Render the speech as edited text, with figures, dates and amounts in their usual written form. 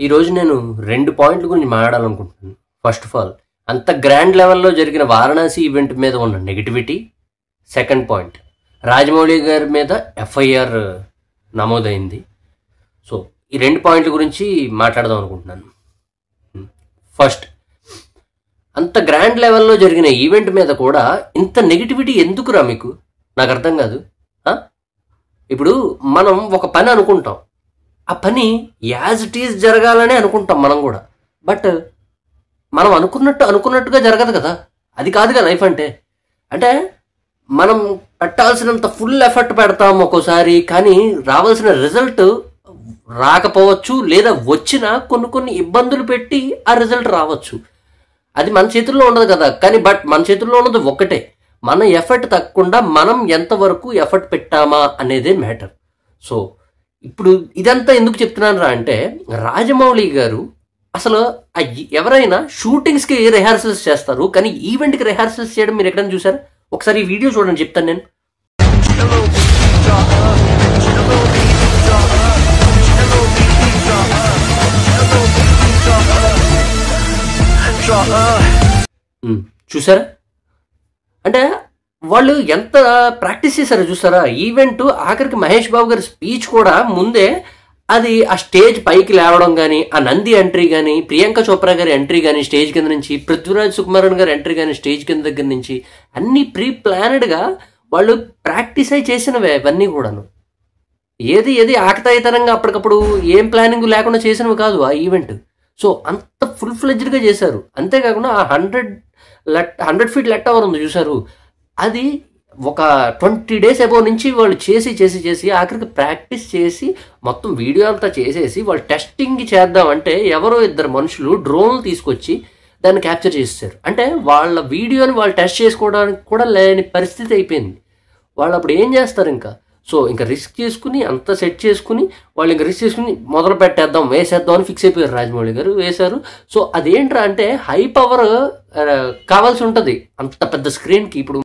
ఈరోజు నేను 2 పాయింట్ల గురించి మాట్లాడాలనుకుంటున్నాను. ఫస్ట్ ఆఫ్ ఆల్, అంత గ్రాండ్ లెవెల్లో జరిగిన వారణాసి ఈవెంట్ మీద ఉన్న నెగిటివిటీ. సెకండ్ పాయింట్, రాజమౌళి గారి మీద ఎఫ్ఐఆర్ నమోదైంది. సో ఈ 2 పాయింట్ల గురించి మాట్లాడదాం అనుకుంటున్నాను. ఫస్ట్, అంత గ్రాండ్ లెవెల్లో జరిగిన ఈవెంట్ మీద కూడా ఇంత నెగిటివిటీ ఎందుకురా మీకు? నాకు అర్థం కాదు. ఇప్పుడు మనం ఒక పని అనుకుంటాం, ఆ పని యాజ్ ఇట్ ఈజ్ జరగాలనే అనుకుంటాం మనం కూడా. బట్ మనం అనుకున్నట్టుగా జరగదు కదా. అది కాదుగా లైఫ్ అంటే. అంటే మనం పెట్టాల్సినంత ఫుల్ ఎఫర్ట్ పెడతాం ఒక్కోసారి, కానీ రావాల్సిన రిజల్ట్ రాకపోవచ్చు, లేదా వచ్చినా కొన్ని ఇబ్బందులు పెట్టి ఆ రిజల్ట్ రావచ్చు. అది మన చేతుల్లో ఉండదు కదా. కానీ బట్ మన చేతుల్లో ఉన్నది ఒక్కటే, మన ఎఫర్ట్ తగ్గకుండా మనం ఎంతవరకు ఎఫర్ట్ పెట్టామా అనేదే మ్యాటర్. సో ఇప్పుడు ఇదంతా ఎందుకు చెప్తున్నాను రా అంటే, రాజమౌళి గారు అసలు ఎవరైనా షూటింగ్స్కి రిహార్సల్స్ చేస్తారు, కానీ ఈవెంట్కి రిహార్సల్స్ చేయడం మీరు ఎక్కడైనా చూసారా? ఒకసారి ఈ వీడియో చూడండి, చెప్తాను నేను. చూసారా? అంటే వాళ్ళు ఎంత ప్రాక్టీస్ చేశారో చూసారా. ఈవెంట్ ఆఖరికి మహేష్ బాబు గారి స్పీచ్ కూడా ముందే అది ఆ స్టేజ్ పైకి లేవడం కానీ, ఆ నంది ఎంట్రీ కానీ, ప్రియాంక చోప్రా గారి ఎంట్రీ కానీ స్టేజ్ కింద నుంచి, పృథ్వీరాజ్ సుకుమారన్ గారి ఎంట్రీ కానీ స్టేజ్ కింద దగ్గర నుంచి, అన్నీ ప్రీ ప్లానెడ్గా వాళ్ళు ప్రాక్టీస్ అయి చేసినవే ఇవన్నీ కూడాను. ఏది ఆకతాయితనంగా అప్పటికప్పుడు ఏం ప్లానింగ్ లేకుండా చేసినవి కాదు ఆ ఈవెంట్. సో అంత ఫుల్ ఫ్లెడ్జ్డ్గా చేశారు. అంతేకాకుండా ఆ 100 ఫీట్ లెట్ అవర్ ఉంది చూసారు, అది ఒక 20 days అబౌవ్ నుంచి వాళ్ళు చేసి ఆఖరికి ప్రాక్టీస్ చేసి మొత్తం వీడియో అంతా చేసేసి వాళ్ళు టెస్టింగ్ చేద్దామంటే ఎవరో 2 మనుషులు డ్రోన్లు తీసుకొచ్చి దాన్ని క్యాప్చర్ చేసేసారు. అంటే వాళ్ళ వీడియోని వాళ్ళు టెస్ట్ చేసుకోవడానికి కూడా లేని పరిస్థితి అయిపోయింది. వాళ్ళు అప్పుడు ఏం చేస్తారు ఇంకా? సో ఇంకా రిస్క్ చేసుకుని అంతా సెట్ చేసుకుని వాళ్ళు ఇంకా రిస్క్ చేసుకుని మొదలు పెట్టేద్దాం, వేసేద్దాం అని ఫిక్స్ అయిపోయారు. రాజమౌళి గారు వేశారు. సో అదేంట్రా అంటే హై పవర్ కావాల్సి ఉంటుంది అంత పెద్ద స్క్రీన్కి. ఇప్పుడు